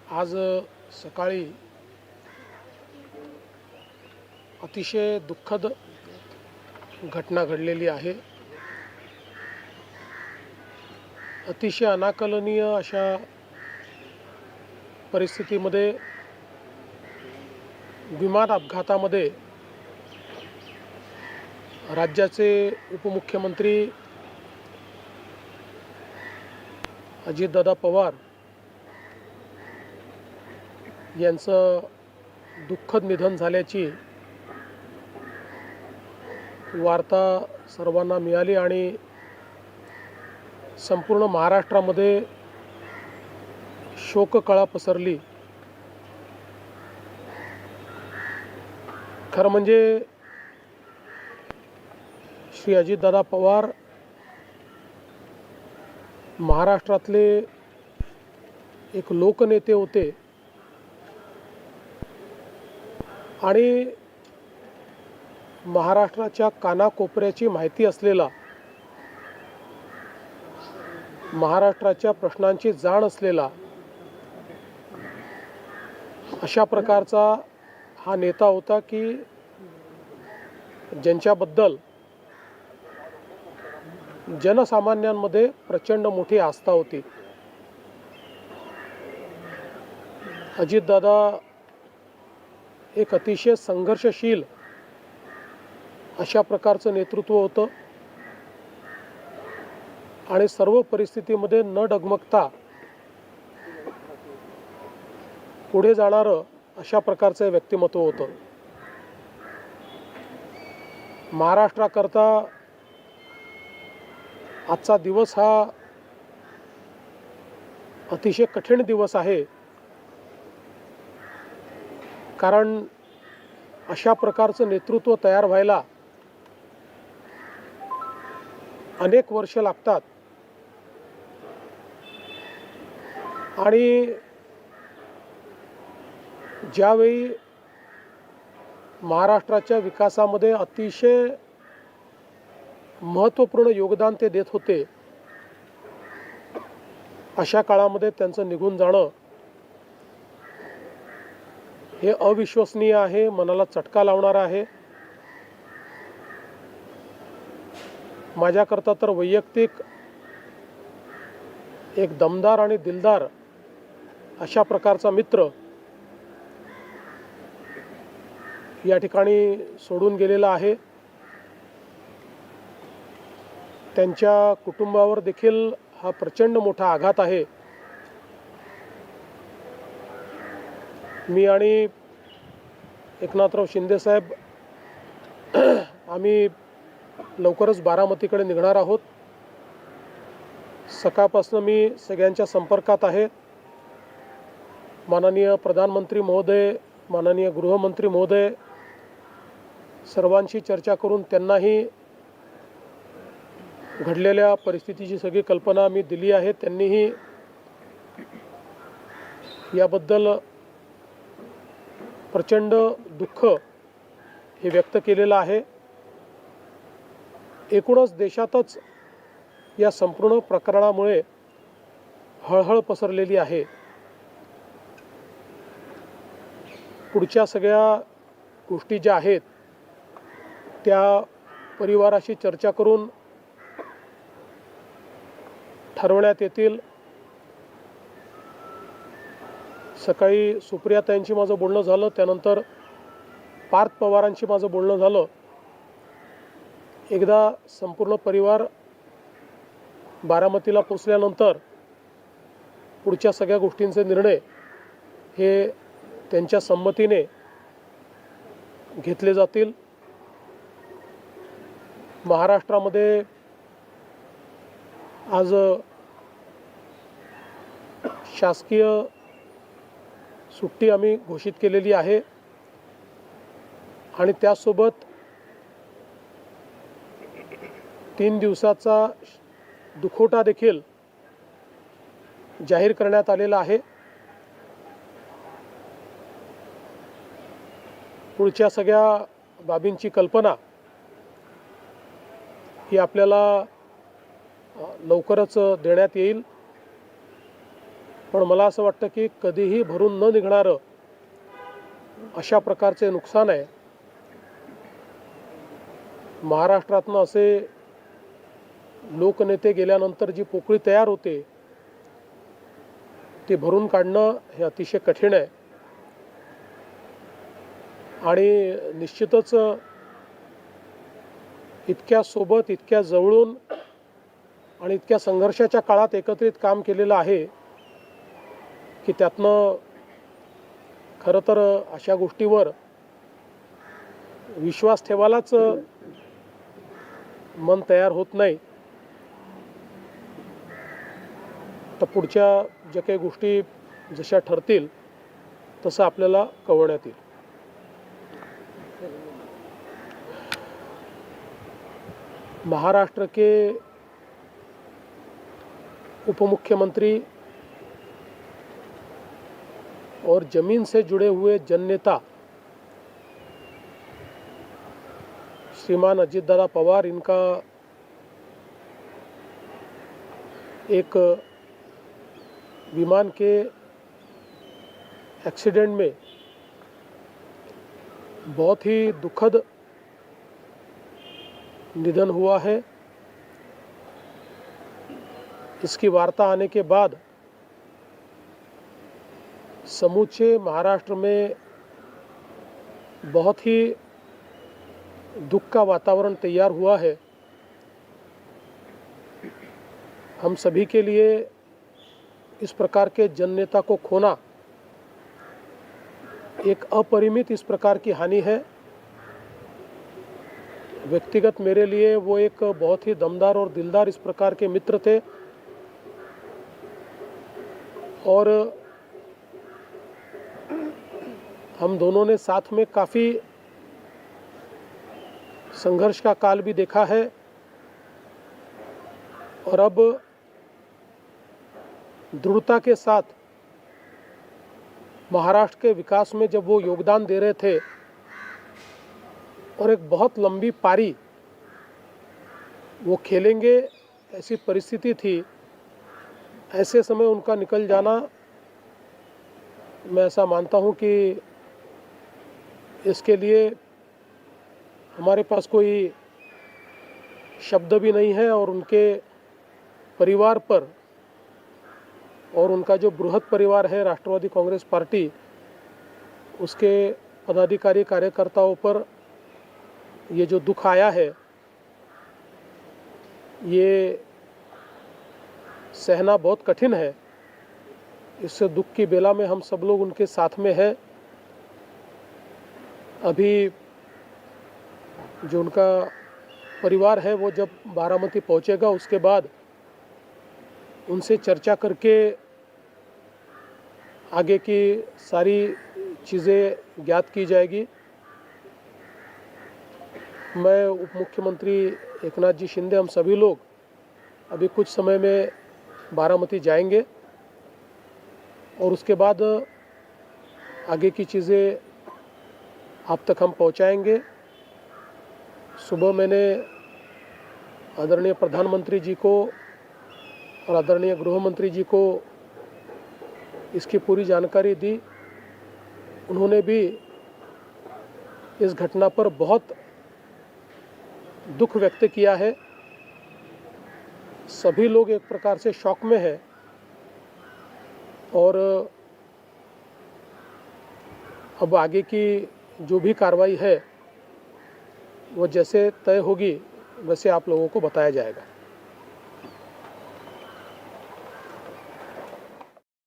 आज सकाळी अतिशय दुःखद घटना घडलेली आहे। अतिशय अनाकलनीय अशा परिस्थितीमध्ये विमान अपघातामध्ये राज्याचे उपमुख्यमंत्री अजितदादा पवार यांचं दुःखद निधन झाल्याची वार्ता सर्वांना मिळाली आणि संपूर्ण महाराष्ट्रामध्ये शोककळा पसरली। खरं म्हणजे श्री अजितदादा पवार महाराष्ट्रातले एक लोकनेते होते आणि महाराष्ट्राच्या कानाकोपऱ्याची माहिती असलेला, महाराष्ट्राच्या प्रश्नांची जाण असलेला अशा प्रकारचा हा नेता होता की ज्यांच्याबद्दल जनसामान्यांमध्ये प्रचंड मोठी आस्था होती। अजितदादा एक अतिशय संघर्षशील अशा प्रकारचं नेतृत्व होतं आणि सर्व परिस्थितीमध्ये न डगमगता पुढे जाणारं अशा प्रकारचं व्यक्तिमत्व होतं। महाराष्ट्राकरता आजचा दिवस हा अतिशय कठीण दिवस आहे, कारण अशा प्रकारचं नेतृत्व तयार व्हायला अनेक वर्ष लागतात आणि ज्यावेळी महाराष्ट्राच्या विकासामध्ये अतिशय महत्त्वपूर्ण योगदान ते देत होते, अशा काळामध्ये त्यांचं निघून जाणं हे अविश्वसनीय आहे, मनाला चटका लावणारं आहे। माझ्याकरता तर वैयक्तिक एक दमदार आणि दिलदार अशा प्रकारचा मित्र या ठिकाणी सोडून गेलेला आहे। त्यांच्या कुटुंबावर देखील हा प्रचंड मोठा आघात आहे। मी आणि एकनाथराव शिंदे साहेब आम्ही लवकरच बारामतीकडे निघणार आहोत। सकाळपासून मी सगळ्यांच्या संपर्कात आहे। माननीय प्रधानमंत्री महोदय, माननीय गृहमंत्री महोदय सर्वांशी चर्चा करून त्यांनाही घडलेल्या परिस्थितीची सगळी कल्पना मी दिली आहे। त्यांनीही याबद्दल प्रचंड दुःख हे व्यक्त केलेलं आहे। एकूणच देशातच या संपूर्ण प्रकरणामुळे हळहळ पसरलेली आहे। पुढच्या सगळ्या गोष्टी ज्या आहेत त्या परिवाराशी चर्चा करून ठरवण्यात येतील। सकाळी सुप्रियाताईंशी माझं बोलणं झालं, त्यानंतर पार्थ पवारांशी माझं बोलणं झालं। एकदा संपूर्ण परिवार बारामतीला पोचल्यानंतर पुढच्या सगळ्या गोष्टींचे निर्णय हे त्यांच्या संमतीने घेतले जातील। महाराष्ट्रामध्ये आज शासकीय सुट्टी आम्ही घोषित केलेली आहे आणि त्यासोबत 3 दिवसाचा दुखवटा देखील जाहीर करण्यात आलेला आहे। पुढच्या सगळ्या बाबींची कल्पना ही आपल्याला लवकरच देण्यात येईल। पण मला असं वाटतं की कधीही भरून न निघणारं अशा प्रकारचे नुकसान आहे. महाराष्ट्रातनं असे लोकनेते गेल्यानंतर जी पोकळी तयार होते ती भरून काढणं हे अतिशय कठीण आहे. आणि निश्चितच इतक्या सोबत, इतक्या जवळून आणि इतक्या संघर्षाच्या काळात एकत्रित काम केलेलं आहे की त्यातनं खरं तर अशा गोष्टीवर विश्वास ठेवायलाच मन तयार होत नाही. तर पुढच्या ज्या काही गोष्टी जशा ठरतील तसं आपल्याला कळवण्यात येईल. महाराष्ट्र के उप मुख्यमंत्री और जमीन से जुड़े हुए जननेता श्रीमान अजीत दादा पवार, इनका एक विमान के एक्सीडेंट में बहुत ही दुखद निधन हुआ है. इसकी वार्ता आने के बाद समूचे महाराष्ट्र में बहुत ही दुख का वातावरण तैयार हुआ है. हम सभी के लिए इस प्रकार के जननेता को खोना एक अपरिमित इस प्रकार की हानि है. व्यक्तिगत मेरे लिए वो एक बहुत ही दमदार और दिलदार इस प्रकार के मित्र थे और हम दोनों ने साथ में काफ़ी संघर्ष का काल भी देखा है. और अब दृढ़ता के साथ महाराष्ट्र के विकास में जब वो योगदान दे रहे थे और एक बहुत लंबी पारी वो खेलेंगे ऐसी परिस्थिति थी, ऐसे समय उनका निकल जाना, मैं ऐसा मानता हूँ कि इसके लिए हमारे पास कोई शब्द भी नहीं है. और उनके परिवार पर और उनका जो बृहद परिवार है राष्ट्रवादी कांग्रेस पार्टी, उसके पदाधिकारी कार्यकर्ताओं पर ये जो दुख आया है ये सहना बहुत कठिन है. इस दुख की बेला में हम सब लोग उनके साथ में हैं. अभी जो उनका परिवार है वो जब बारामती पहुंचेगा उसके बाद उनसे चर्चा करके आगे की सारी चीज़ें ज्ञात की जाएगी. मैं उप मुख्यमंत्री एकनाथ जी शिंदे, हम सभी लोग अभी कुछ समय में बारामती जाएंगे और उसके बाद आगे की चीज़ें आप तक हम पहुंचाएंगे. सुबह मैंने आदरणीय प्रधानमंत्री जी को और आदरणीय गृह मंत्री जी को इसकी पूरी जानकारी दी. उन्होंने भी इस घटना पर बहुत दुख व्यक्त किया है. सभी लोग एक प्रकार से शॉक में हैं और अब आगे की जो भी कार्रवाई है वो जैसे तय होगी वैसे आप लोगों को बताया जाएगा.